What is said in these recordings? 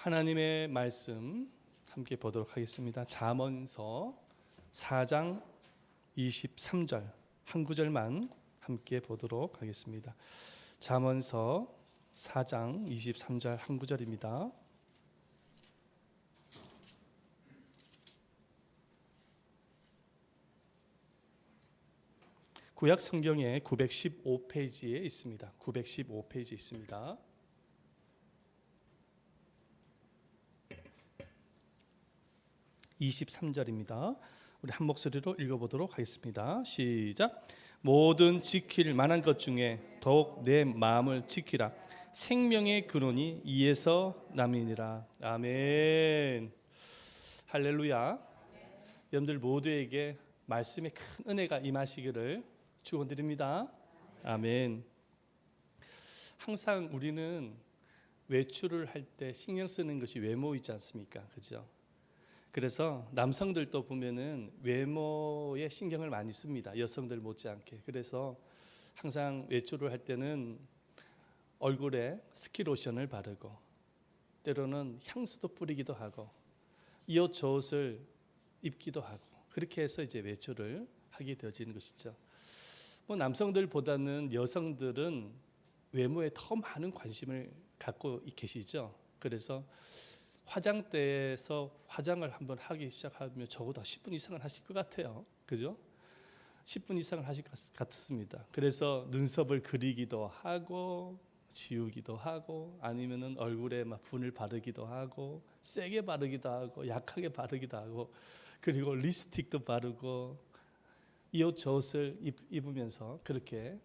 하나님의 말씀 함께 보도록 하겠습니다. 잠언서 4장 23절 한 구절만 함께 보도록 하겠습니다. 잠언서 4장 23절 한 구절입니다. 구약 성경의 915페이지에 있습니다. 915페이지에 있습니다. (23절입니다) 우리 한 목소리로 읽어보도록 하겠습니다. 시작. 모든 지킬 만한 것 중에 더욱 내 마음을 지키라. 생명의 근원이 이에서 남이니라. 아멘. 할렐루야. 여러분들 모두에게 말씀의 큰 은혜가 임하시기를 축원드립니다. 아멘. 항상 우리는 외출을 할 때 신경 쓰는 것이 외모이지 않습니까? 그죠? 그래서 남성들도 보면은 외모에 신경을 많이 씁니다. 여성들 못지않게. 그래서 항상 외출을 할 때는 얼굴에 스킨로션을 바르고 때로는 향수도 뿌리기도 하고 이 옷 저 옷을 입기도 하고 그렇게 해서 이제 외출을 하게 되어지는 것이죠. 뭐 남성들보다는 여성들은 외모에 더 많은 관심을 갖고 계시죠. 그래서 화장대에서 화장을 한번 하기 시작하면 적어도 10분 이상은 하실 것 같아요. 그죠? 10분 이상을 하실 것 같습니다. 그래서 눈썹을 그리기도 하고 지우기도 하고 아니면은 얼굴에 막 분을 바르기도 하고 세게 바르기도 하고 약하게 바르기도 하고 그리고 립스틱도 바르고 이 옷 저 옷을 입으면서 그렇게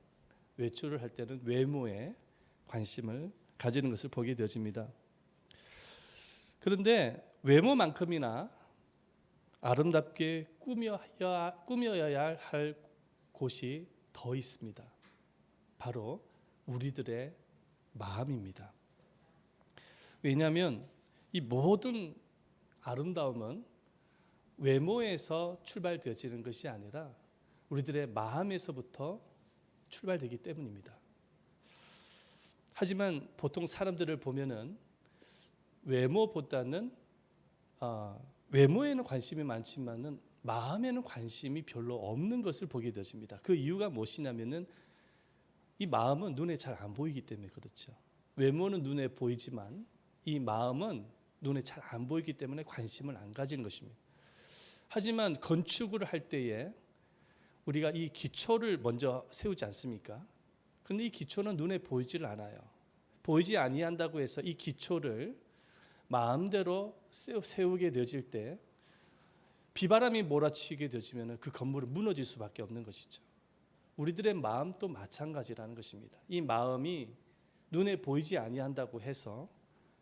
외출을 할 때는 외모에 관심을 가지는 것을 보게 되어집니다. 그런데 외모만큼이나 아름답게 꾸며야 할 곳이 더 있습니다. 바로 우리들의 마음입니다. 왜냐하면 이 모든 아름다움은 외모에서 출발되어지는 것이 아니라 우리들의 마음에서부터 출발되기 때문입니다. 하지만 보통 사람들을 보면은 외모보다는 외모에는 관심이 많지만은 마음에는 관심이 별로 없는 것을 보게 되십니다. 그 이유가 무엇이냐면은 이 마음은 눈에 잘 안 보이기 때문에 그렇죠. 외모는 눈에 보이지만 이 마음은 눈에 잘 안 보이기 때문에 관심을 안 가지는 것입니다. 하지만 건축을 할 때에 우리가 이 기초를 먼저 세우지 않습니까? 그런데 이 기초는 눈에 보이지를 않아요. 보이지 아니한다고 해서 이 기초를 마음대로 세우게 되어질 때 비바람이 몰아치게 되어지면 그 건물은 무너질 수밖에 없는 것이죠. 우리들의 마음도 마찬가지라는 것입니다. 이 마음이 눈에 보이지 아니한다고 해서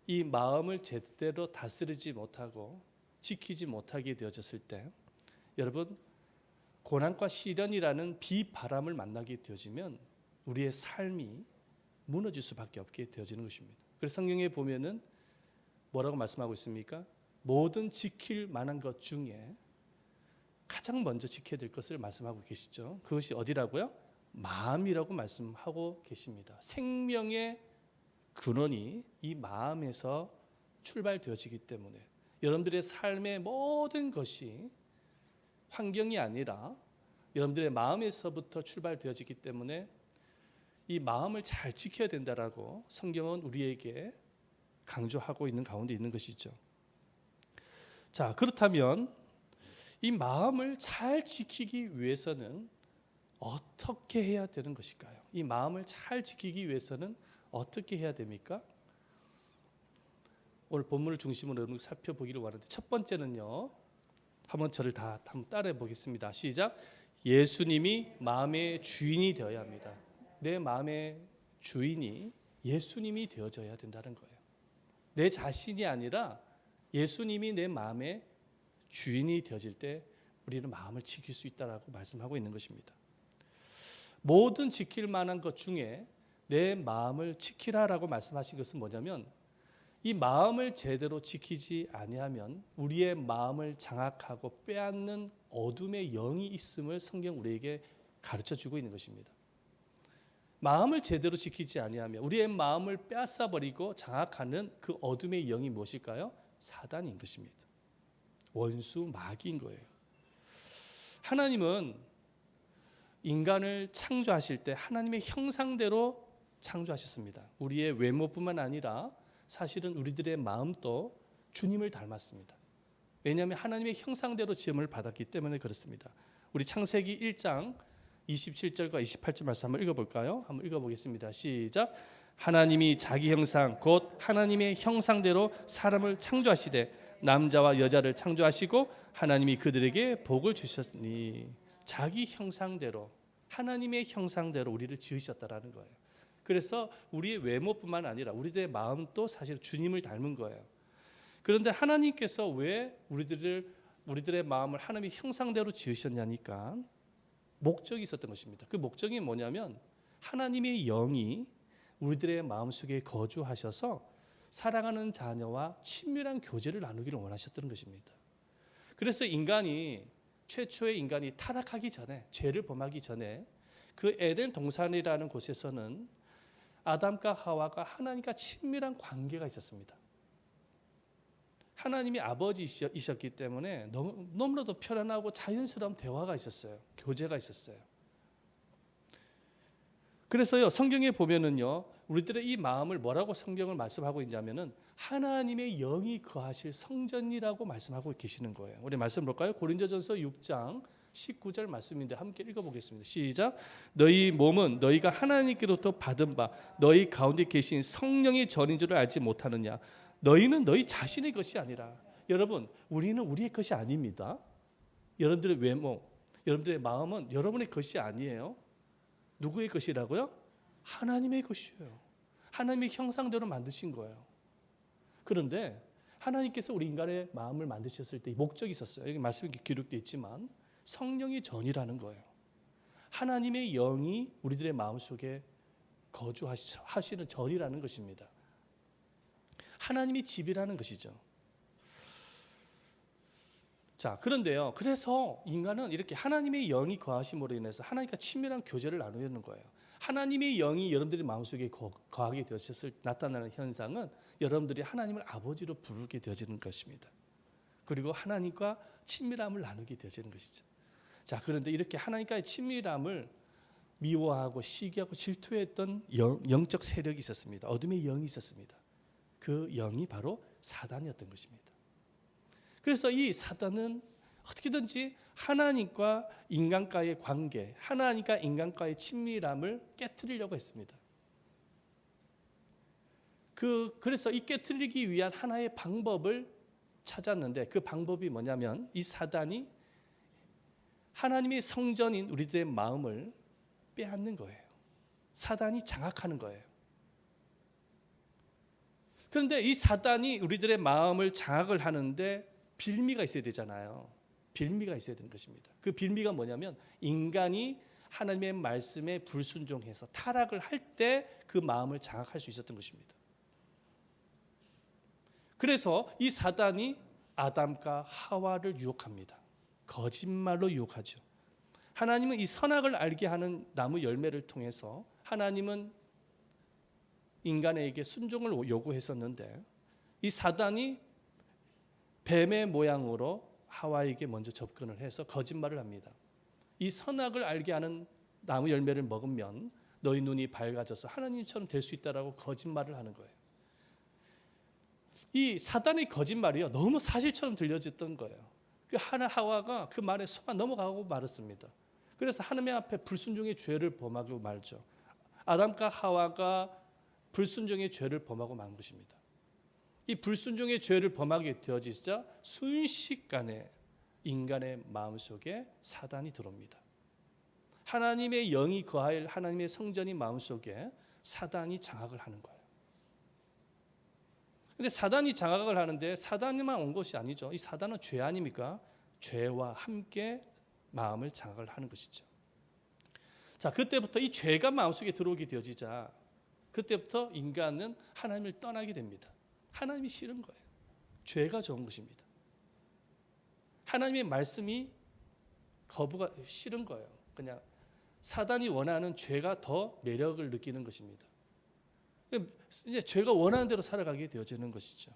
이 마음을 제대로 다스리지 못하고 지키지 못하게 되어졌을 때 여러분 고난과 시련이라는 비바람을 만나게 되어지면 우리의 삶이 무너질 수밖에 없게 되어지는 것입니다. 그래서 성경에 보면은 뭐라고 말씀하고 있습니까? 모든 지킬 만한 것 중에 가장 먼저 지켜야 될 것을 말씀하고 계시죠. 그것이 어디라고요? 마음이라고 말씀하고 계십니다. 생명의 근원이 이 마음에서 출발되어지기 때문에 여러분들의 삶의 모든 것이 환경이 아니라 여러분들의 마음에서부터 출발되어지기 때문에 이 마음을 잘 지켜야 된다라고 성경은 우리에게 강조하고 있는 가운데 있는 것이죠. 자, 그렇다면 이 마음을 잘 지키기 위해서는 어떻게 해야 되는 것일까요? 이 마음을 잘 지키기 위해서는 어떻게 해야 됩니까? 오늘 본문을 중심으로 여러분 살펴보기를 원하는데 첫 번째는요. 한번 저를 한번 따라해 보겠습니다. 시작. 예수님이 마음의 주인이 되어야 합니다. 내 마음의 주인이 예수님이 되어져야 된다는 거예요. 내 자신이 아니라 예수님이 내 마음의 주인이 되어질 때 우리는 마음을 지킬 수 있다라고 말씀하고 있는 것입니다. 모든 지킬 만한 것 중에 내 마음을 지키라라고 말씀하신 것은 뭐냐면 이 마음을 제대로 지키지 아니하면 우리의 마음을 장악하고 빼앗는 어둠의 영이 있음을 성경 우리에게 가르쳐 주고 있는 것입니다. 마음을 제대로 지키지 아니하며 우리의 마음을 빼앗아 버리고 장악하는 그 어둠의 영이 무엇일까요? 사단인 것입니다. 원수 마귀인 거예요. 하나님은 인간을 창조하실 때 하나님의 형상대로 창조하셨습니다. 우리의 외모뿐만 아니라 사실은 우리들의 마음도 주님을 닮았습니다. 왜냐하면 하나님의 형상대로 지음을 받았기 때문에 그렇습니다. 우리 창세기 1장 27절과 28절 말씀 한번 읽어볼까요? 한번 읽어보겠습니다. 시작. 하나님이 자기 형상 곧 하나님의 형상대로 사람을 창조하시되 남자와 여자를 창조하시고 하나님이 그들에게 복을 주셨으니 자기 형상대로 하나님의 형상대로 우리를 지으셨다라는 거예요. 그래서 우리의 외모뿐만 아니라 우리들의 마음도 사실 주님을 닮은 거예요. 그런데 하나님께서 왜 우리들의 마음을 하나님의 형상대로 지으셨냐니까 목적이 있었던 것입니다. 그 목적이 뭐냐면 하나님의 영이 우리들의 마음속에 거주하셔서 사랑하는 자녀와 친밀한 교제를 나누기를 원하셨던 것입니다. 그래서 최초의 인간이 타락하기 전에, 죄를 범하기 전에 그 에덴 동산이라는 곳에서는 아담과 하와가 하나님과 친밀한 관계가 있었습니다. 하나님이 아버지이셨기 때문에 너무나도 편안하고 자연스러운 대화가 있었어요. 교제가 있었어요. 그래서요, 성경에 보면은요, 우리들의 이 마음을 뭐라고 성경을 말씀하고 있냐면은 하나님의 영이 거하실 성전이라고 말씀하고 계시는 거예요. 우리 말씀 볼까요? 고린도전서 6장 19절 말씀인데 함께 읽어보겠습니다. 시작. 너희 몸은 너희가 하나님께로부터 받은 바 너희 가운데 계신 성령의 전인 줄을 알지 못하느냐. 너희는 너희 자신의 것이 아니라. 여러분, 우리는 우리의 것이 아닙니다. 여러분들의 외모, 여러분들의 마음은 여러분의 것이 아니에요. 누구의 것이라고요? 하나님의 것이에요. 하나님의 형상대로 만드신 거예요. 그런데 하나님께서 우리 인간의 마음을 만드셨을 때 목적이 있었어요. 여기 말씀이 기록되어 있지만 성령의 전이라는 거예요. 하나님의 영이 우리들의 마음속에 거주하시는 전이라는 것입니다. 하나님의 집이라는 것이죠. 자, 그런데요. 그래서 인간은 이렇게 하나님의 영이 거하심으로 인해서 하나님과 친밀한 교제를 나누는 거예요. 하나님의 영이 여러분들의 마음속에 거하게 되었을 때 나타나는 현상은 여러분들이 하나님을 아버지로 부르게 되어지는 것입니다. 그리고 하나님과 친밀함을 나누게 되어지는 것이죠. 자, 그런데 이렇게 하나님과의 친밀함을 미워하고 시기하고 질투했던 영적 세력이 있었습니다. 어둠의 영이 있었습니다. 그 영이 바로 사단이었던 것입니다. 그래서 이 사단은 어떻게든지 하나님과 인간과의 관계, 하나님과 인간과의 친밀함을 깨트리려고 했습니다. 그래서 이 깨트리기 위한 하나의 방법을 찾았는데 그 방법이 뭐냐면 이 사단이 하나님의 성전인 우리들의 마음을 빼앗는 거예요. 사단이 장악하는 거예요. 그런데 이 사단이 우리들의 마음을 장악을 하는데 빌미가 있어야 되잖아요. 빌미가 있어야 되는 것입니다. 그 빌미가 뭐냐면 인간이 하나님의 말씀에 불순종해서 타락을 할 때 그 마음을 장악할 수 있었던 것입니다. 그래서 이 사단이 아담과 하와를 유혹합니다. 거짓말로 유혹하죠. 하나님은 이 선악을 알게 하는 나무 열매를 통해서 하나님은 인간에게 순종을 요구했었는데 이 사단이 뱀의 모양으로 하와에게 먼저 접근을 해서 거짓말을 합니다. 이 선악을 알게 하는 나무 열매를 먹으면 너희 눈이 밝아져서 하나님처럼 될 수 있다라고 거짓말을 하는 거예요. 이 사단의 거짓말이요, 너무 사실처럼 들려졌던 거예요. 하와가 그 말에 속아 넘어가고 말았습니다. 그래서 하나님 앞에 불순종의 죄를 범하고 말죠. 아담과 하와가 불순종의 죄를 범하고 만 것입니다. 이 불순종의 죄를 범하게 되어지자 순식간에 인간의 마음속에 사단이 들어옵니다. 하나님의 영이 거할 하나님의 성전이 마음속에 사단이 장악을 하는 거예요. 그런데 사단이 장악을 하는데 사단만 온 것이 아니죠. 이 사단은 죄 아닙니까? 죄와 함께 마음을 장악을 하는 것이죠. 자, 그때부터 이 죄가 마음속에 들어오게 되어지자 그때부터 인간은 하나님을 떠나게 됩니다. 하나님이 싫은 거예요. 죄가 좋은 것입니다. 하나님의 말씀이 거부가 싫은 거예요. 그냥 사단이 원하는 죄가 더 매력을 느끼는 것입니다. 이제 죄가 원하는 대로 살아가게 되어지는 것이죠.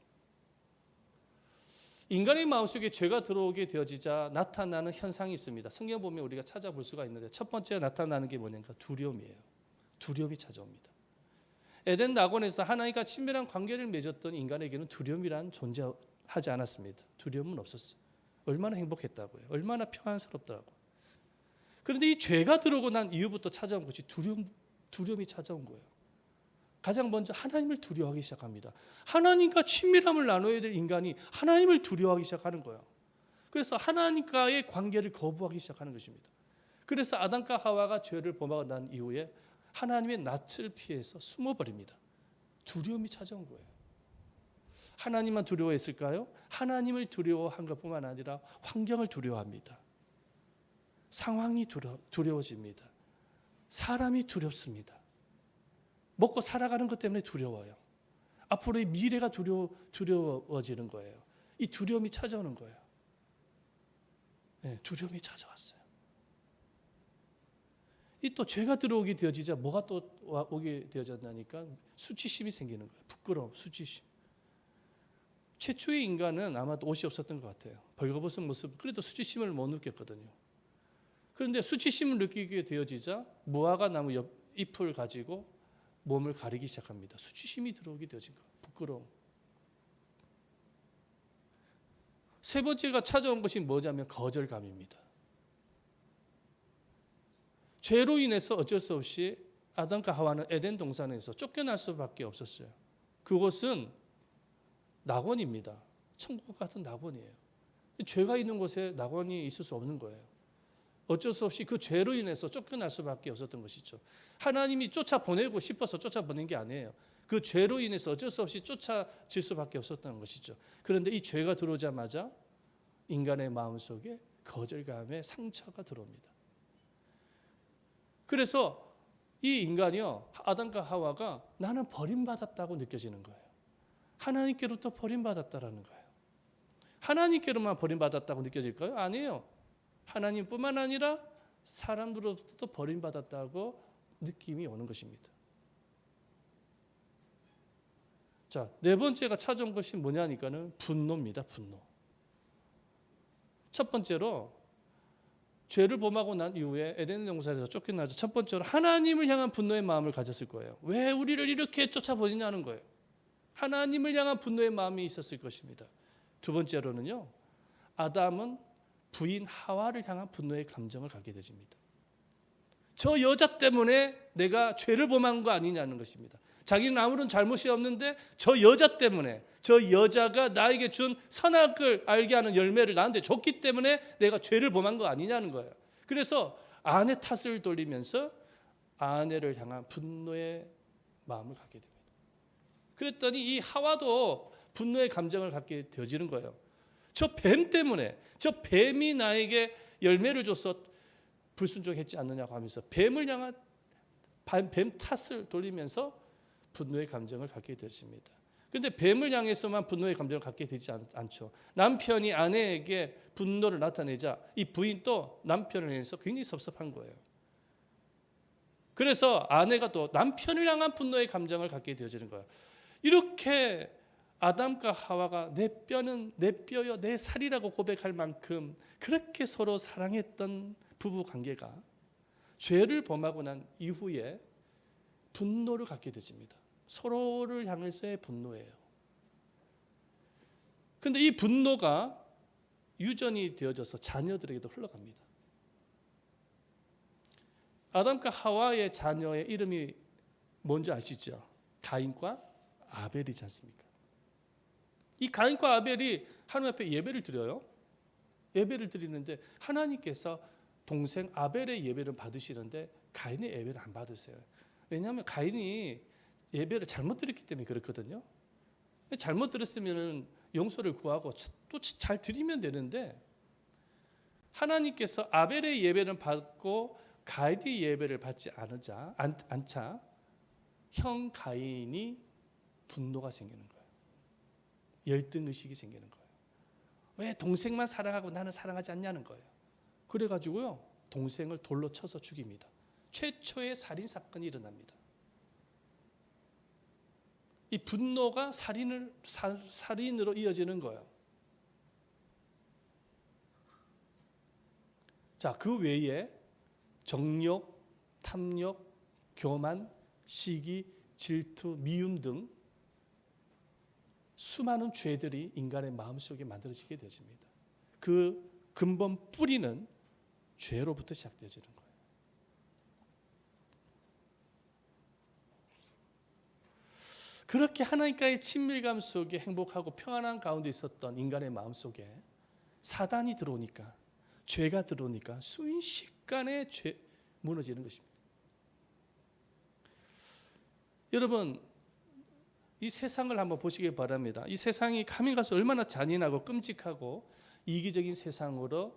인간의 마음속에 죄가 들어오게 되어지자 나타나는 현상이 있습니다. 성경 보면 우리가 찾아볼 수가 있는데 첫 번째 나타나는 게 뭐냐면 두려움이에요. 두려움이 찾아옵니다. 에덴 낙원에서 하나님과 친밀한 관계를 맺었던 인간에게는 두려움이란 존재하지 않았습니다. 두려움은 없었어요. 얼마나 행복했다고요. 얼마나 평안스럽더라고요. 그런데 이 죄가 들어오고 난 이후부터 찾아온 것이 두려움이 찾아온 거예요. 가장 먼저 하나님을 두려워하기 시작합니다. 하나님과 친밀함을 나눠야 될 인간이 하나님을 두려워하기 시작하는 거예요. 그래서 하나님과의 관계를 거부하기 시작하는 것입니다. 그래서 아담과 하와가 죄를 범하고 난 이후에 하나님의 낯을 피해서 숨어버립니다. 두려움이 찾아온 거예요. 하나님만 두려워했을까요? 하나님을 두려워한 것뿐만 아니라 환경을 두려워합니다. 상황이 두려워집니다. 사람이 두렵습니다. 먹고 살아가는 것 때문에 두려워요. 앞으로의 미래가 두려워지는 거예요. 이 두려움이 찾아오는 거예요. 네, 두려움이 찾아왔어요. 이 또 죄가 들어오게 되어지자 뭐가 또 오게 되어졌나니까 수치심이 생기는 거예요. 부끄러움, 수치심. 최초의 인간은 아마도 옷이 없었던 것 같아요. 벌거벗은 모습, 그래도 수치심을 못 느꼈거든요. 그런데 수치심을 느끼게 되어지자 무화과 나무 옆 잎을 가지고 몸을 가리기 시작합니다. 수치심이 들어오게 되어진 거예요. 부끄러움. 세 번째가 찾아온 것이 뭐냐면 거절감입니다. 죄로 인해서 어쩔 수 없이 아담과 하와는 에덴 동산에서 쫓겨날 수밖에 없었어요. 그곳은 낙원입니다. 천국 같은 낙원이에요. 죄가 있는 곳에 낙원이 있을 수 없는 거예요. 어쩔 수 없이 그 죄로 인해서 쫓겨날 수밖에 없었던 것이죠. 하나님이 쫓아보내고 싶어서 쫓아보낸 게 아니에요. 그 죄로 인해서 어쩔 수 없이 쫓아질 수밖에 없었던 것이죠. 그런데 이 죄가 들어오자마자 인간의 마음속에 거절감의 상처가 들어옵니다. 그래서 이 인간이요, 아담과 하와가 나는 버림받았다고 느껴지는 거예요. 하나님께로부터 버림받았다라는 거예요. 하나님께로만 버림받았다고 느껴질까요? 아니에요. 하나님뿐만 아니라 사람들로부터 버림받았다고 느낌이 오는 것입니다. 자, 네 번째가 찾아온 것이 뭐냐니까는 분노입니다. 분노. 첫 번째로 죄를 범하고 난 이후에 에덴 동산에서 쫓겨나서 첫 번째로 하나님을 향한 분노의 마음을 가졌을 거예요. 왜 우리를 이렇게 쫓아버리냐는 거예요. 하나님을 향한 분노의 마음이 있었을 것입니다. 두 번째로는요, 아담은 부인 하와를 향한 분노의 감정을 갖게 되십니다. 저 여자 때문에 내가 죄를 범한 거 아니냐는 것입니다. 자기는 아무런 잘못이 없는데 저 여자 때문에, 저 여자가 나에게 준 선악을 알게 하는 열매를 나한테 줬기 때문에 내가 죄를 범한 거 아니냐는 거예요. 그래서 아내 탓을 돌리면서 아내를 향한 분노의 마음을 갖게 됩니다. 그랬더니 이 하와도 분노의 감정을 갖게 되어지는 거예요. 저 뱀 때문에, 저 뱀이 나에게 열매를 줘서 불순종했지 않느냐고 하면서 뱀을 향한 뱀 탓을 돌리면서 분노의 감정을 갖게 되었습니다. 그런데 뱀을 향해서만 분노의 감정을 갖게 되지 않죠. 남편이 아내에게 분노를 나타내자 이 부인도 남편을 향해서 굉장히 섭섭한 거예요. 그래서 아내가 또 남편을 향한 분노의 감정을 갖게 되어지는 거예요. 이렇게 아담과 하와가 내 뼈는 내 뼈요 내 살이라고 고백할 만큼 그렇게 서로 사랑했던 부부 관계가 죄를 범하고 난 이후에 분노를 갖게 되집니다. 서로를 향해서의 분노예요. 그런데 이 분노가 유전이 되어져서 자녀들에게도 흘러갑니다. 아담과 하와의 자녀의 이름이 뭔지 아시죠? 가인과 아벨이지 않습니까? 이 가인과 아벨이 하나님 앞에 예배를 드려요. 예배를 드리는데 하나님께서 동생 아벨의 예배를 받으시는데 가인의 예배를 안 받으세요. 왜냐하면 가인이 예배를 잘못 드렸기 때문에 그렇거든요. 잘못 드렸으면 용서를 구하고 또 잘 드리면 되는데 하나님께서 아벨의 예배를 받고 가인의 예배를 받지 않자 형 가인이 분노가 생기는 거예요. 열등의식이 생기는 거예요. 왜 동생만 사랑하고 나는 사랑하지 않냐는 거예요. 그래가지고요 동생을 돌로 쳐서 죽입니다. 최초의 살인 사건이 일어납니다. 이 분노가 살인으로 이어지는 거예요. 자, 그 외에 정욕, 탐욕, 교만, 시기, 질투, 미움 등 수많은 죄들이 인간의 마음속에 만들어지게 되어집니다. 그 근본 뿌리는 죄로부터 시작되어지는 거예요. 그렇게 하나님과의 친밀감 속에 행복하고 평안한 가운데 있었던 인간의 마음 속에 사단이 들어오니까, 죄가 들어오니까 순식간에 무너지는 것입니다. 여러분, 이 세상을 한번 보시기 바랍니다. 이 세상이 가면 가서 얼마나 잔인하고 끔찍하고 이기적인 세상으로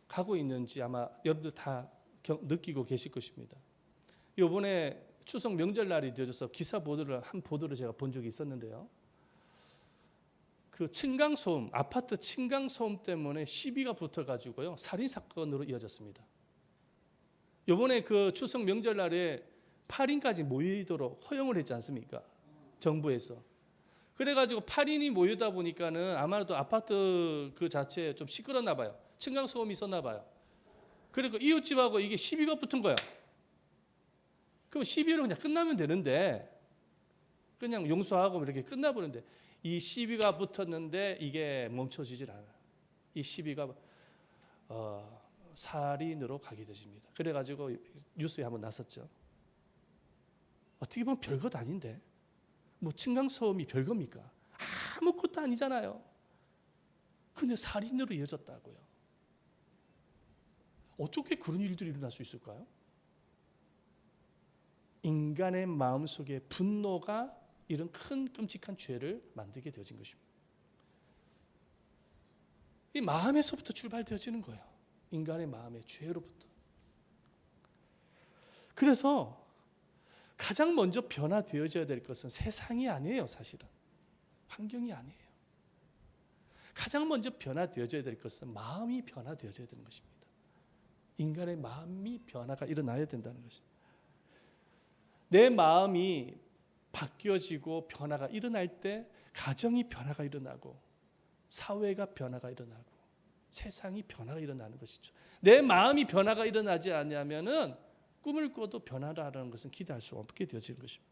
가고 있는지 아마 여러분들 다 느끼고 계실 것입니다. 이번에 추석 명절날이 되어져서 기사 보도를 제가 본 적이 있었는데요. 그 층간소음, 아파트 층간소음 때문에 시비가 붙어가지고요, 살인 사건으로 이어졌습니다. 이번에 그 추석 명절날에 8인까지 모이도록 허용을 했지 않습니까? 정부에서. 그래가지고 8인이 모이다 보니까는 아마도 아파트 그 자체에 좀 시끄럽나 봐요. 층간소음이 있었나 봐요. 그리고 이웃집하고 이게 시비가 붙은 거야. 그럼 시비로 그냥 끝나면 되는데, 그냥 용서하고 이렇게 끝나버리는데, 이 시비가 붙었는데 이게 멈춰지질 않아요. 이 시비가 살인으로 가게 되십니다. 그래가지고 뉴스에 한번 나섰죠. 어떻게 보면 별것 아닌데, 뭐 층간소음이 별겁니까? 아무것도 아니잖아요. 근데 살인으로 이어졌다고요. 어떻게 그런 일들이 일어날 수 있을까요? 인간의 마음속에 분노가 이런 큰 끔찍한 죄를 만들게 되어진 것입니다. 이 마음에서부터 출발되어지는 거예요. 인간의 마음의 죄로부터. 그래서 가장 먼저 변화되어져야 될 것은 세상이 아니에요, 사실은. 환경이 아니에요. 가장 먼저 변화되어져야 될 것은 마음이 변화되어져야 되는 것입니다. 인간의 마음이 변화가 일어나야 된다는 것입니다. 내 마음이 바뀌어지고 변화가 일어날 때 가정이 변화가 일어나고 사회가 변화가 일어나고 세상이 변화가 일어나는 것이죠. 내 마음이 변화가 일어나지 않으면은 꿈을 꿔도 변화를 하라는 것은 기대할 수 없게 되어지는 것입니다.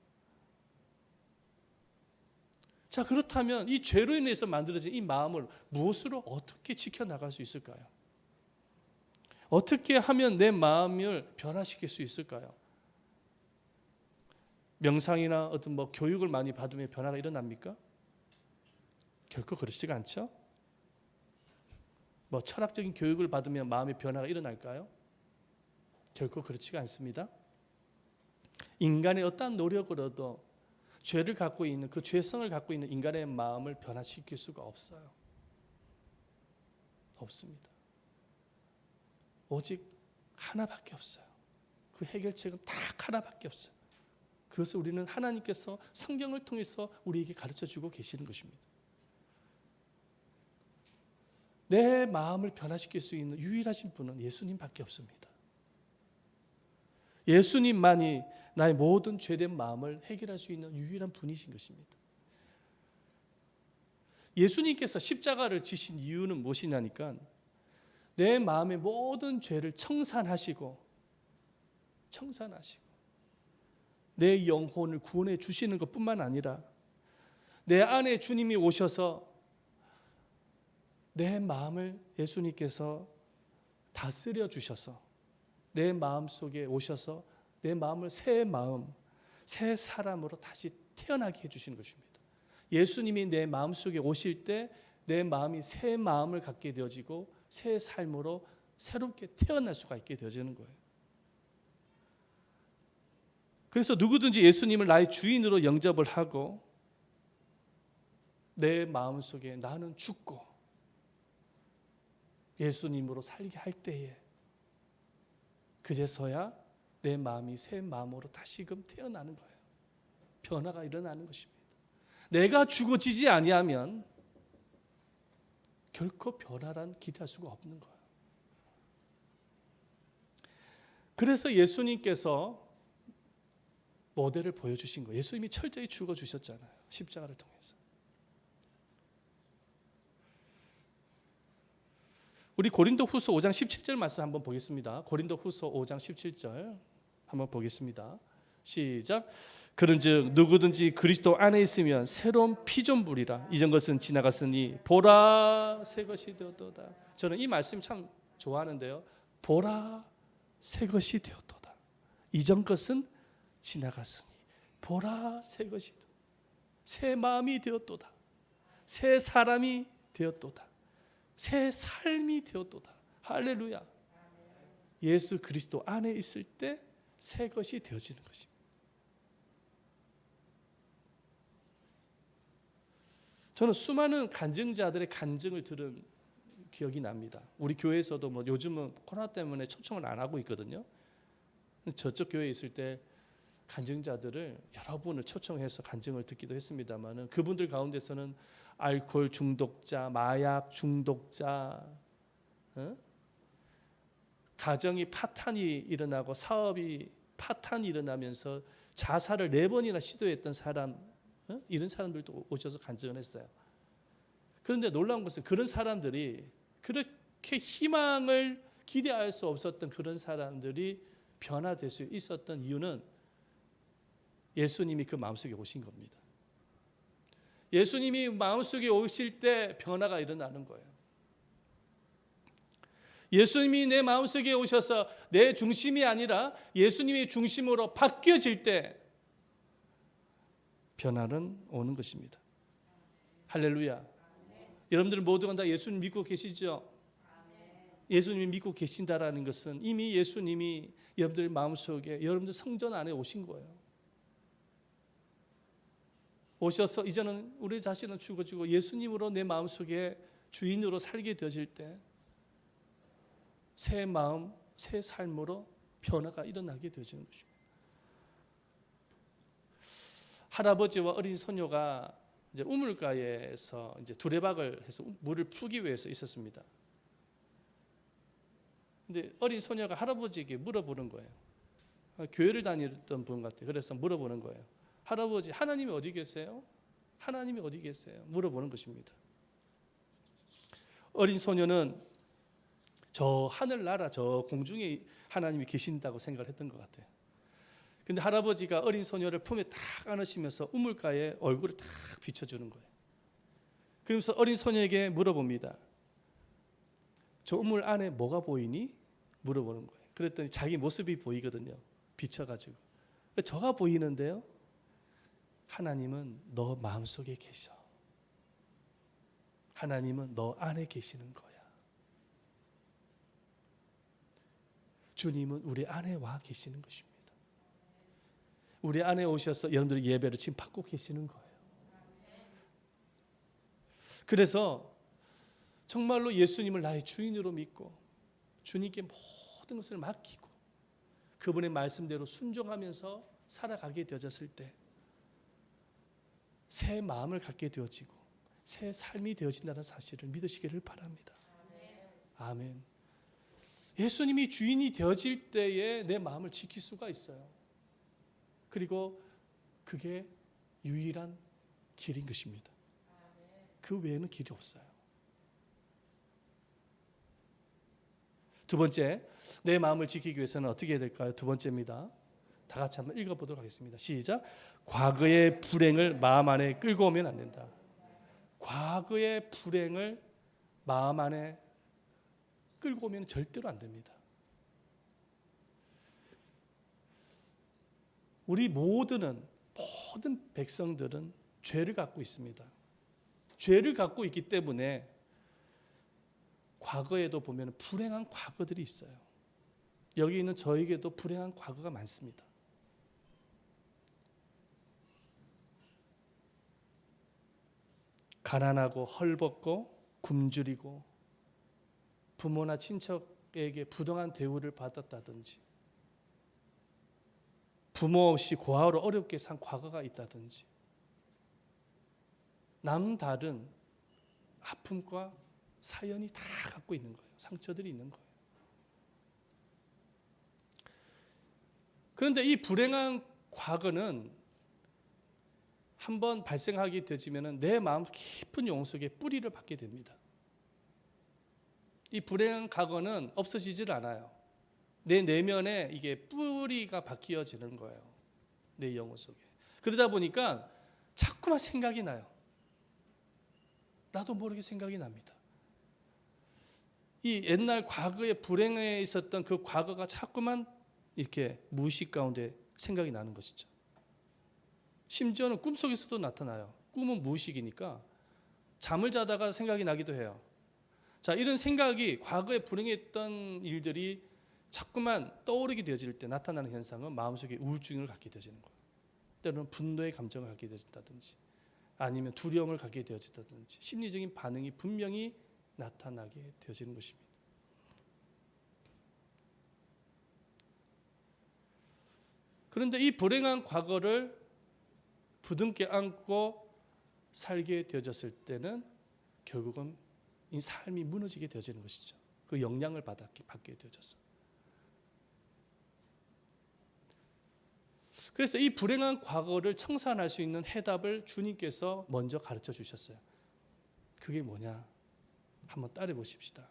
자, 그렇다면 이 죄로 인해서 만들어진 이 마음을 무엇으로 어떻게 지켜나갈 수 있을까요? 어떻게 하면 내 마음을 변화시킬 수 있을까요? 명상이나 어떤 교육을 많이 받으면 변화가 일어납니까? 결코 그렇지가 않죠. 철학적인 교육을 받으면 마음의 변화가 일어날까요? 결코 그렇지가 않습니다. 인간의 어떠한 노력으로도 죄를 갖고 있는, 그 죄성을 갖고 있는 인간의 마음을 변화시킬 수가 없어요. 없습니다. 오직 하나밖에 없어요. 그 해결책은 딱 하나밖에 없어요. 그것을 우리는 하나님께서 성경을 통해서 우리에게 가르쳐주고 계시는 것입니다. 내 마음을 변화시킬 수 있는 유일하신 분은 예수님밖에 없습니다. 예수님만이 나의 모든 죄된 마음을 해결할 수 있는 유일한 분이신 것입니다. 예수님께서 십자가를 지신 이유는 무엇이냐니까, 내 마음의 모든 죄를 청산하시고 내 영혼을 구원해 주시는 것뿐만 아니라 내 안에 주님이 오셔서 내 마음을 예수님께서 다스려 주셔서 내 마음 속에 오셔서 내 마음을 새 마음, 새 사람으로 다시 태어나게 해주시는 것입니다. 예수님이 내 마음 속에 오실 때 내 마음이 새 마음을 갖게 되어지고 새 삶으로 새롭게 태어날 수가 있게 되어지는 거예요. 그래서 누구든지 예수님을 나의 주인으로 영접을 하고 내 마음 속에 나는 죽고 예수님으로 살게 할 때에 그제서야 내 마음이 새 마음으로 다시금 태어나는 거예요. 변화가 일어나는 것입니다. 내가 죽어지지 아니하면 결코 변화란 기대할 수가 없는 거예요. 그래서 예수님께서 모델을 보여주신 거예요. 예수님이 철저히 죽어주셨잖아요. 십자가를 통해서. 우리 고린도후서 5장 17절 말씀 한번 보겠습니다. 고린도후서 5장 17절 한번 보겠습니다. 시작. 그런즉 누구든지 그리스도 안에 있으면 새로운 피조물이라. 이전 것은 지나갔으니 보라 새 것이 되었도다. 저는 이 말씀 참 좋아하는데요. 보라 새 것이 되었도다. 이전 것은 지나갔으니 보라 새 것이 되었도다. 새 마음이 되었도다. 새 사람이 되었도다. 새 삶이 되었도다. 할렐루야. 예수 그리스도 안에 있을 때 새 것이 되어지는 것입니다. 저는 수많은 간증자들의 간증을 들은 기억이 납니다. 우리 교회에서도 뭐 요즘은 코로나 때문에 초청을 안 하고 있거든요. 저쪽 교회에 있을 때 간증자들을 여러 분을 초청해서 간증을 듣기도 했습니다만 그분들 가운데서는 알코올 중독자, 마약 중독자, 가정이 파탄이 일어나고 사업이 파탄이 일어나면서 자살을 4번이나 시도했던 사람, 이런 사람들도 오셔서 간증을 했어요. 그런데 놀라운 것은 그런 사람들이 그렇게 희망을 기대할 수 없었던 그런 사람들이 변화될 수 있었던 이유는 예수님이 그 마음속에 오신 겁니다. 예수님이 마음속에 오실 때 변화가 일어나는 거예요. 예수님이 내 마음속에 오셔서 내 중심이 아니라 예수님의 중심으로 바뀌어질 때 변화는 오는 것입니다. 할렐루야. 여러분들 모두가 다 예수님 믿고 계시죠? 예수님 믿고 계신다라는 것은 이미 예수님이 여러분들 마음속에 여러분들 성전 안에 오신 거예요. 오셔서 이제는 우리 자신은 죽어지고 예수님으로 내 마음속에 주인으로 살게 되어질 때 새 마음, 새 삶으로 변화가 일어나게 되어지는 것입니다. 할아버지와 어린 소녀가 이제 우물가에서 이제 두레박을 해서 물을 풀기 위해서 있었습니다. 근데 어린 소녀가 할아버지에게 물어보는 거예요. 교회를 다니던 분 같아요. 그래서 물어보는 거예요. 할아버지, 하나님이 어디 계세요? 하나님이 어디 계세요? 물어보는 것입니다. 어린 소녀는 저 하늘나라 저 공중에 하나님이 계신다고 생각을 했던 것 같아요. 근데 할아버지가 어린 소녀를 품에 딱 안으시면서 우물가에 얼굴을 딱 비춰주는 거예요. 그러면서 어린 소녀에게 물어봅니다. 저 우물 안에 뭐가 보이니? 물어보는 거예요. 그랬더니 자기 모습이 보이거든요. 비춰가지고. 저가 보이는데요. 하나님은 너 마음속에 계셔. 하나님은 너 안에 계시는 거야. 주님은 우리 안에 와 계시는 것입니다. 우리 안에 오셔서 여러분들의 예배를 지금 받고 계시는 거예요. 그래서 정말로 예수님을 나의 주인으로 믿고 주님께 모든 것을 맡기고 그분의 말씀대로 순종하면서 살아가게 되어졌을 때 새 마음을 갖게 되어지고 새 삶이 되어진다는 사실을 믿으시기를 바랍니다. 아멘. 예수님이 주인이 되어질 때에 내 마음을 지킬 수가 있어요. 그리고 그게 유일한 길인 것입니다. 그 외에는 길이 없어요. 두 번째, 내 마음을 지키기 위해서는 어떻게 해야 될까요? 두 번째입니다. 다 같이 한번 읽어보도록 하겠습니다. 시작. 과거의 불행을 마음 안에 끌고 오면 안 된다. 과거의 불행을 마음 안에 끌고 오면 절대로 안 됩니다. 우리 모든 백성들은 죄를 갖고 있습니다. 죄를 갖고 있기 때문에 과거에도 보면 불행한 과거들이 있어요. 여기 있는 저에게도 불행한 과거가 많습니다. 가난하고 헐벗고 굶주리고 부모나 친척에게 부당한 대우를 받았다든지 부모 없이 고아로 어렵게 산 과거가 있다든지 남다른 아픔과 사연이 다 갖고 있는 거예요. 상처들이 있는 거예요. 그런데 이 불행한 과거는 한번 발생하게 되지면 내 마음 깊은 영혼 속에 뿌리를 받게 됩니다. 이 불행한 과거는 없어지질 않아요. 내 내면에 이게 뿌리가 박혀지는 거예요. 내 영혼 속에. 그러다 보니까 자꾸만 생각이 나요. 나도 모르게 생각이 납니다. 이 옛날 과거의 불행에 있었던 그 과거가 자꾸만 이렇게 무의식 가운데 생각이 나는 것이죠. 심지어는 꿈속에서도 나타나요. 꿈은 무의식이니까 잠을 자다가 생각이 나기도 해요. 자, 이런 생각이 과거에 불행했던 일들이 자꾸만 떠오르게 되어질 때 나타나는 현상은 마음속에 우울증을 갖게 되어지는 거예요. 때로는 분노의 감정을 갖게 되어진다든지 아니면 두려움을 갖게 되어진다든지 심리적인 반응이 분명히 나타나게 되어지는 것입니다. 그런데 이 불행한 과거를 부둥켜 안고 살게 되어졌을 때는 결국은 이 삶이 무너지게 되어지는 것이죠. 그 영향을 받게 되어져서. 그래서 이 불행한 과거를 청산할 수 있는 해답을 주님께서 먼저 가르쳐 주셨어요. 그게 뭐냐? 한번 따라해 보십시다.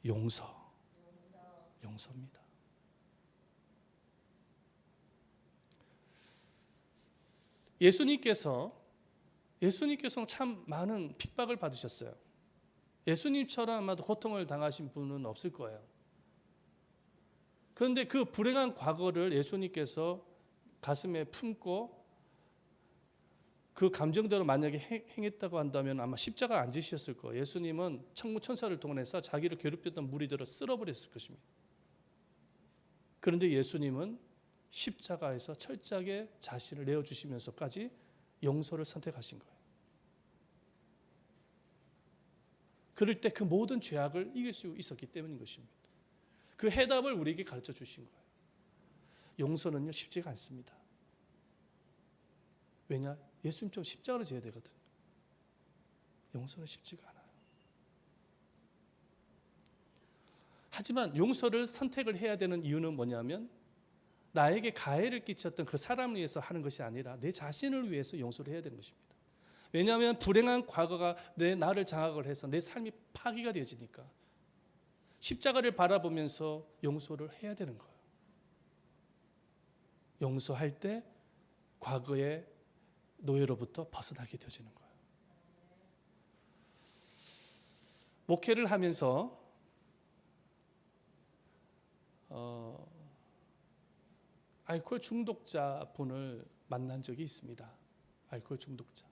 용서입니다. 예수님께서는 참 많은 핍박을 받으셨어요. 예수님처럼 아마도 고통을 당하신 분은 없을 거예요. 그런데 그 불행한 과거를 예수님께서 가슴에 품고 그 감정대로 만약에 행했다고 한다면 아마 십자가 안 지셨을 거예요. 예수님은 천군 천사를 동원해서 자기를 괴롭혔던 무리들을 쓸어버렸을 것입니다. 그런데 예수님은 십자가에서 철저하게 자신을 내어주시면서까지 용서를 선택하신 거예요. 그럴 때 그 모든 죄악을 이길 수 있었기 때문인 것입니다. 그 해답을 우리에게 가르쳐 주신 거예요. 용서는요 쉽지가 않습니다. 왜냐? 예수님처럼 십자가를 져야 되거든요. 용서는 쉽지가 않아요. 하지만 용서를 선택을 해야 되는 이유는 뭐냐면 나에게 가해를 끼쳤던 그 사람을 위해서 하는 것이 아니라 내 자신을 위해서 용서를 해야 되는 것입니다. 왜냐하면 불행한 과거가 나를 장악을 해서 내 삶이 파괴가 되어지니까 십자가를 바라보면서 용서를 해야 되는 거예요. 용서할 때 과거의 노예로부터 벗어나게 되어지는 거예요. 목회를 하면서 알코올 중독자 분을 만난 적이 있습니다. 알코올 중독자.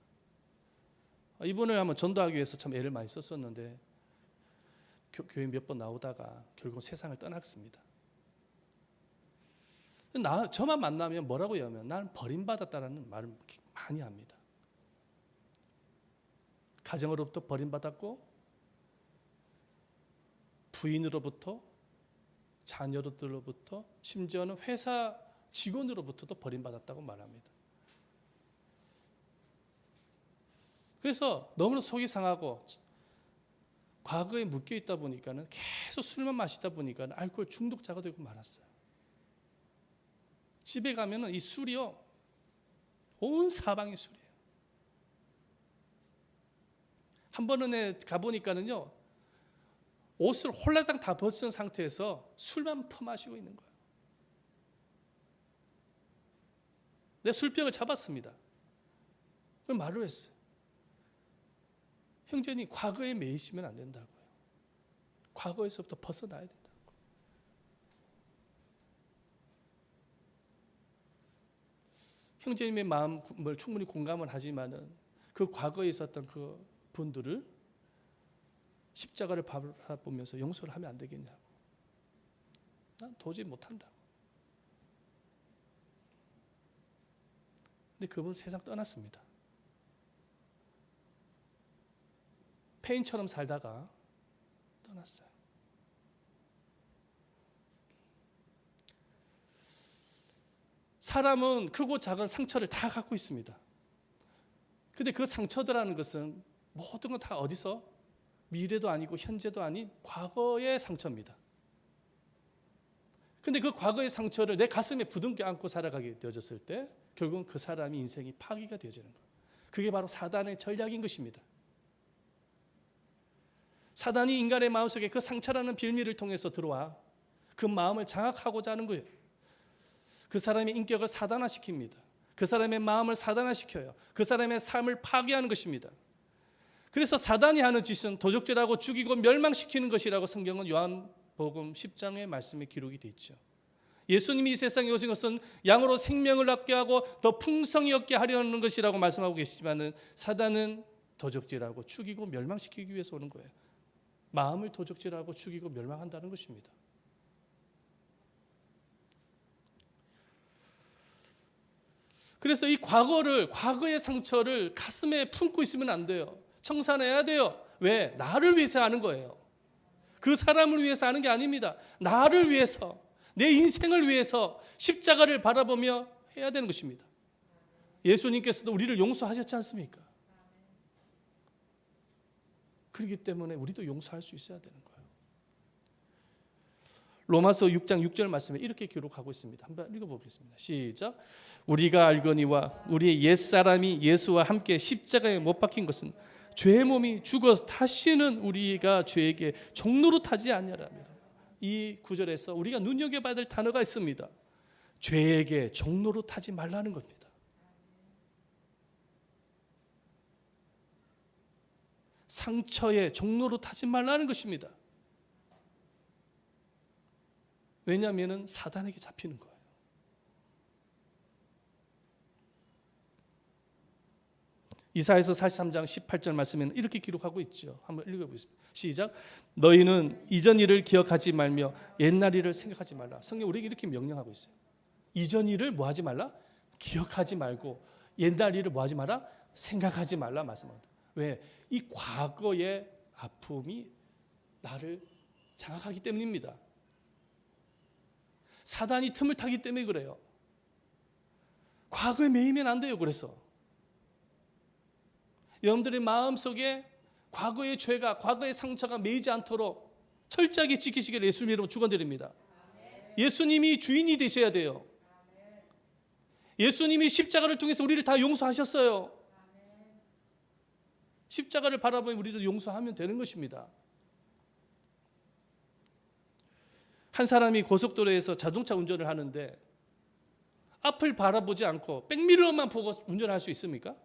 이분을 한번 전도하기 위해서 참 애를 많이 썼었는데 교회 몇 번 나오다가 결국 세상을 떠났습니다. 저만 만나면 뭐라고 하면 나는 버림받았다는 말을 많이 합니다. 가정으로부터 버림받았고 부인으로부터 자녀들로부터 심지어는 회사 직원으로부터도 버림받았다고 말합니다. 그래서 너무나 속이 상하고 과거에 묶여 있다 보니까는 계속 술만 마시다 보니까 알코올 중독자가 되고 말았어요. 집에 가면은 이 술이요 온 사방이 술이에요. 한 번은 가보니까는요 옷을 홀라당 다 벗은 상태에서 술만 퍼마시고 있는 거예요. 내 술병을 잡았습니다. 그럼 말을 했어요. 형제님, 과거에 매이시면 안 된다고요. 과거에서부터 벗어나야 된다고. 형제님의 마음을 충분히 공감을 하지만은 그 과거에 있었던 그 분들을 십자가를 바라보면서 용서를 하면 안 되겠냐고. 난 도저히 못한다고. 근데 그분 세상 떠났습니다. 폐인처럼 살다가 떠났어요. 사람은 크고 작은 상처를 다 갖고 있습니다. 근데 그 상처들이라는 것은 모든 건 다 어디서? 미래도 아니고 현재도 아닌 과거의 상처입니다. 근데 그 과거의 상처를 내 가슴에 부둥켜 안고 살아가게 되어졌을 때 결국은 그 사람이 인생이 파괴가 되어지는 거예요. 그게 바로 사단의 전략인 것입니다. 사단이 인간의 마음속에 그 상처라는 빌미를 통해서 들어와 그 마음을 장악하고자 하는 거예요. 그 사람의 인격을 사단화시킵니다. 그 사람의 마음을 사단화시켜요. 그 사람의 삶을 파괴하는 것입니다. 그래서 사단이 하는 짓은 도적질하고 죽이고 멸망시키는 것이라고 성경은 요한복음 10장의 말씀에 기록이 되어 있죠. 예수님이 이 세상에 오신 것은 양으로 생명을 얻게 하고 더 풍성히 얻게 하려는 것이라고 말씀하고 계시지만 사단은 도적질하고 죽이고 멸망시키기 위해서 오는 거예요. 마음을 도적질하고 죽이고 멸망한다는 것입니다. 그래서 이 과거의 상처를 가슴에 품고 있으면 안 돼요. 청산해야 돼요. 왜? 나를 위해서 하는 거예요. 그 사람을 위해서 하는 게 아닙니다. 나를 위해서, 내 인생을 위해서 십자가를 바라보며 해야 되는 것입니다. 예수님께서도 우리를 용서하셨지 않습니까? 그렇기 때문에 우리도 용서할 수 있어야 되는 거예요. 로마서 6장 6절 말씀에 이렇게 기록하고 있습니다. 한번 읽어보겠습니다. 시작. 우리가 알거니와 우리의 옛사람이 예수와 함께 십자가에 못 박힌 것은 죄의 몸이 죽어 다시는 우리가 죄에게 종로로 타지 아니하랍니다. 이 구절에서 우리가 눈여겨봐야 될 단어가 있습니다. 죄에게 종로로 타지 말라는 겁니다. 상처에 종로로 타지 말라는 것입니다. 왜냐하면 사단에게 잡히는 거예요. 이사야서 43장 18절 말씀에는 이렇게 기록하고 있죠. 한번 읽어보겠습니다. 시작. 너희는 이전 일을 기억하지 말며 옛날 일을 생각하지 말라. 성경 우리에게 이렇게 명령하고 있어요. 이전 일을 뭐 하지 말라? 기억하지 말고 옛날 일을 뭐 하지 마라? 생각하지 말라 말씀합니다. 왜? 이 과거의 아픔이 나를 장악하기 때문입니다. 사단이 틈을 타기 때문에 그래요. 과거에 매이면 안 돼요. 그래서 여러분들의 마음속에 과거의 죄가, 과거의 상처가 매이지 않도록 철저하게 지키시기를 예수님 이름으로 축원드립니다. 예수님이 주인이 되셔야 돼요. 예수님이 십자가를 통해서 우리를 다 용서하셨어요. 십자가를 바라보면 우리도 용서하면 되는 것입니다. 한 사람이 고속도로에서 자동차 운전을 하는데 앞을 바라보지 않고 백미러만 보고 운전할 수 있습니까?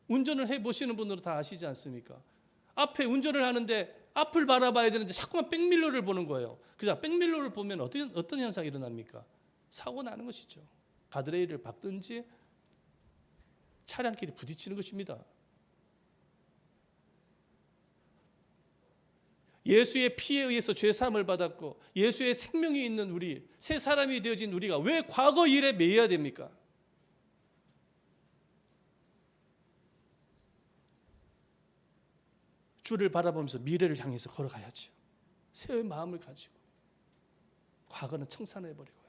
운전을 해보시는 분들은 다 아시지 않습니까? 앞에 운전을 하는데 앞을 바라봐야 되는데 자꾸만 백밀러를 보는 거예요. 그냥 백밀러를 보면 어떤 현상이 일어납니까? 사고 나는 것이죠. 가드레일을 밟든지 차량끼리 부딪히는 것입니다. 예수의 피에 의해서 죄사함을 받았고 예수의 생명이 있는 우리, 새 사람이 되어진 우리가 왜 과거 일에 매여야 됩니까? 주를 바라보면서 미래를 향해서 걸어가야죠. 새 마음을 가지고 과거는 청산해버리고요.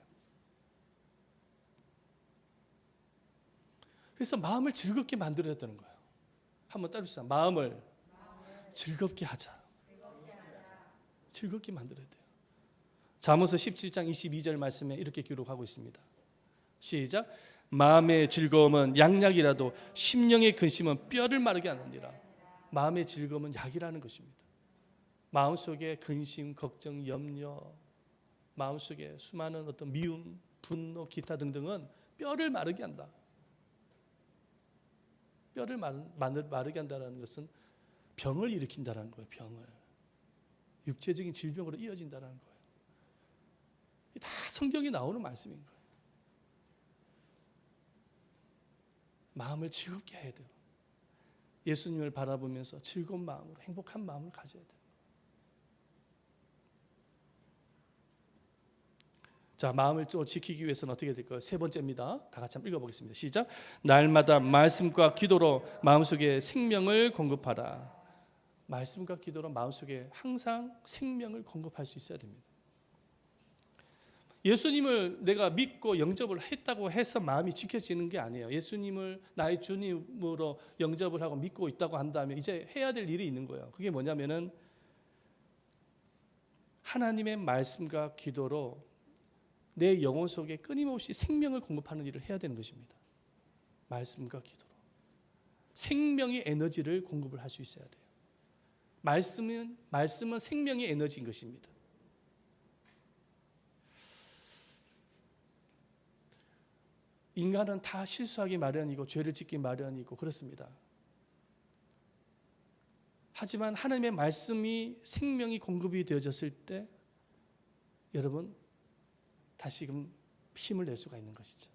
그래서 마음을 즐겁게 만들어야 되는 거예요. 한번 따르시죠. 마음을 즐겁게 하자. 즐겁게 만들어야 돼요. 잠언서 17장 22절 말씀에 이렇게 기록하고 있습니다. 시작. 마음의 즐거움은 양약이라도 심령의 근심은 뼈를 마르게 하느니라. 마음의 즐거움은 약이라는 것입니다. 마음속에 근심, 걱정, 염려, 마음속에 수많은 어떤 미움, 분노, 기타 등등은 뼈를 마르게 한다. 뼈를 마르게 한다는 것은 병을 일으킨다는 거예요. 병을. 육체적인 질병으로 이어진다는 거예요. 다 성경에 나오는 말씀인 거예요. 마음을 즐겁게 해야 돼요. 예수님을 바라보면서 즐거운 마음으로 행복한 마음을 가져야 돼요. 자, 마음을 또 지키기 위해서는 어떻게 될까요? 세 번째입니다. 다 같이 한번 읽어보겠습니다. 시작. 날마다 말씀과 기도로 마음속에 생명을 공급하라. 말씀과 기도로 마음속에 항상 생명을 공급할 수 있어야 됩니다. 예수님을 내가 믿고 영접을 했다고 해서 마음이 지켜지는 게 아니에요. 예수님을 나의 주님으로 영접을 하고 믿고 있다고 한다면 이제 해야 될 일이 있는 거예요. 그게 뭐냐면은 하나님의 말씀과 기도로 내 영혼 속에 끊임없이 생명을 공급하는 일을 해야 되는 것입니다. 말씀과 기도로 생명의 에너지를 공급을 할 수 있어야 돼요. 말씀은 생명의 에너지인 것입니다. 인간은 다 실수하기 마련이고 죄를 짓기 마련이고 그렇습니다. 하지만 하나님의 말씀이 생명이 공급이 되어졌을 때 여러분 다시금 힘을 낼 수가 있는 것이죠.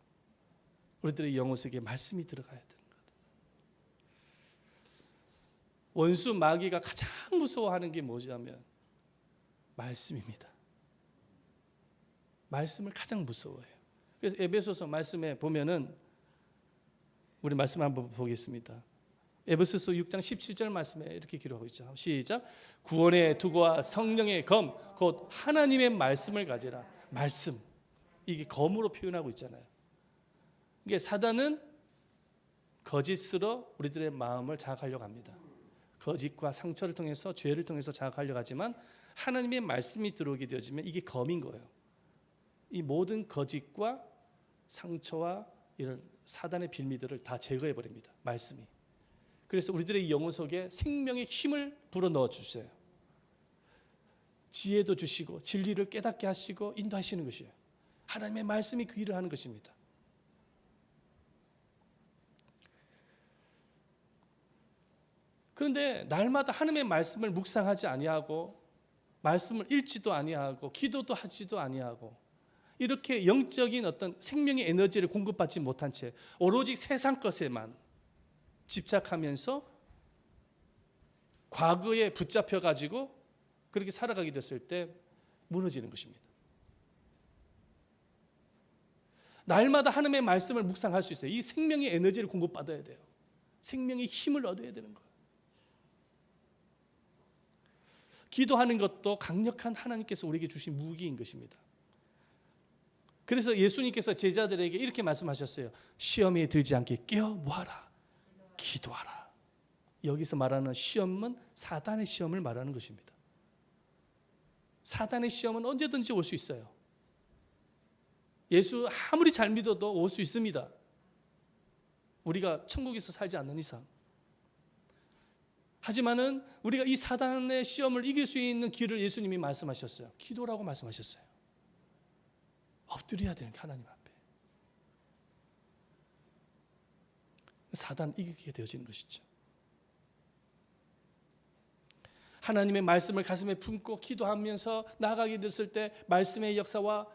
우리들의 영혼 속에 말씀이 들어가야 되는 것. 원수 마귀가 가장 무서워하는 게 뭐냐면 말씀입니다. 말씀을 가장 무서워해요. 그래서 에베소서 말씀에 보면은 우리 말씀 한번 보겠습니다. 에베소서 6장 17절 말씀에 이렇게 기록하고 있죠. 시작. 구원의 투구와 성령의 검 곧 하나님의 말씀을 가지라. 말씀. 이게 검으로 표현하고 있잖아요. 이게 사단은 거짓으로 우리들의 마음을 자극하려고 합니다. 거짓과 상처를 통해서 죄를 통해서 자극하려고 하지만 하나님의 말씀이 들어오게 되어지면 이게 검인 거예요. 이 모든 거짓과 상처와 이런 사단의 빌미들을 다 제거해 버립니다. 말씀이. 그래서 우리들의 영혼 속에 생명의 힘을 불어넣어 주세요. 지혜도 주시고 진리를 깨닫게 하시고 인도하시는 것이에요. 하나님의 말씀이 그 일을 하는 것입니다. 그런데 날마다 하나님의 말씀을 묵상하지 아니하고 말씀을 읽지도 아니하고 기도도 하지도 아니하고 이렇게 영적인 어떤 생명의 에너지를 공급받지 못한 채 오로지 세상 것에만 집착하면서 과거에 붙잡혀 가지고 그렇게 살아가게 됐을 때 무너지는 것입니다. 날마다 하나님의 말씀을 묵상할 수 있어요. 이 생명의 에너지를 공급받아야 돼요. 생명의 힘을 얻어야 되는 거예요. 기도하는 것도 강력한 하나님께서 우리에게 주신 무기인 것입니다. 그래서 예수님께서 제자들에게 이렇게 말씀하셨어요. 시험에 들지 않게 깨어 뭐하라? 기도하라. 여기서 말하는 시험은 사단의 시험을 말하는 것입니다. 사단의 시험은 언제든지 올 수 있어요. 예수 아무리 잘 믿어도 올 수 있습니다. 우리가 천국에서 살지 않는 이상. 하지만은 우리가 이 사단의 시험을 이길 수 있는 길을 예수님이 말씀하셨어요. 기도라고 말씀하셨어요. 엎드려야 되는 게 하나님 앞에. 사단 이기게 되어지는 것이죠. 하나님의 말씀을 가슴에 품고 기도하면서 나아가게 됐을 때 말씀의 역사와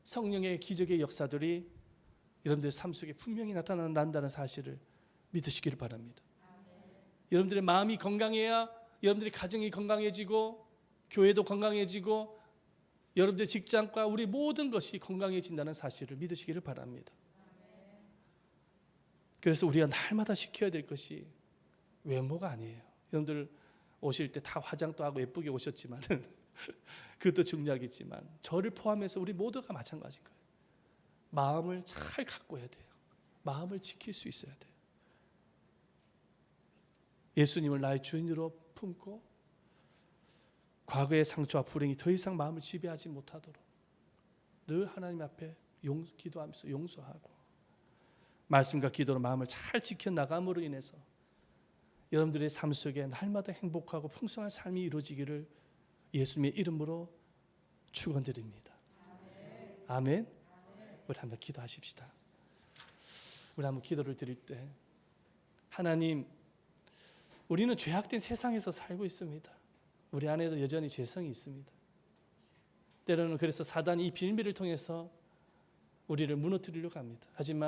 성령의 기적의 역사들이 여러분들의 삶 속에 분명히 나타난다는 사실을 믿으시기를 바랍니다. 여러분들의 마음이 건강해야 여러분들의 가정이 건강해지고 교회도 건강해지고 여러분들의 직장과 우리 모든 것이 건강해진다는 사실을 믿으시기를 바랍니다. 그래서 우리가 날마다 지켜야 될 것이 외모가 아니에요. 여러분들 오실 때 다 화장도 하고 예쁘게 오셨지만 그것도 중요하겠지만 저를 포함해서 우리 모두가 마찬가지인 거예요. 마음을 잘 갖고 해야 돼요. 마음을 지킬 수 있어야 돼요. 예수님을 나의 주인으로 품고 과거의 상처와 불행이 더 이상 마음을 지배하지 못하도록 늘 하나님 앞에 기도하면서 용서하고 말씀과 기도로 마음을 잘 지켜나감으로 인해서 여러분들의 삶 속에 날마다 행복하고 풍성한 삶이 이루어지기를 예수님의 이름으로 축원드립니다. 아멘. 우리 한번 기도하십시다. 우리 한번 기도를 드릴 때 하나님, 우리는 죄악된 세상에서 살고 있습니다. 우리 안에도 여전히 죄성이 있습니다. 때로는 그래서 사단이 이 빌미를 통해서 우리를 무너뜨리려고 합니다. 하지만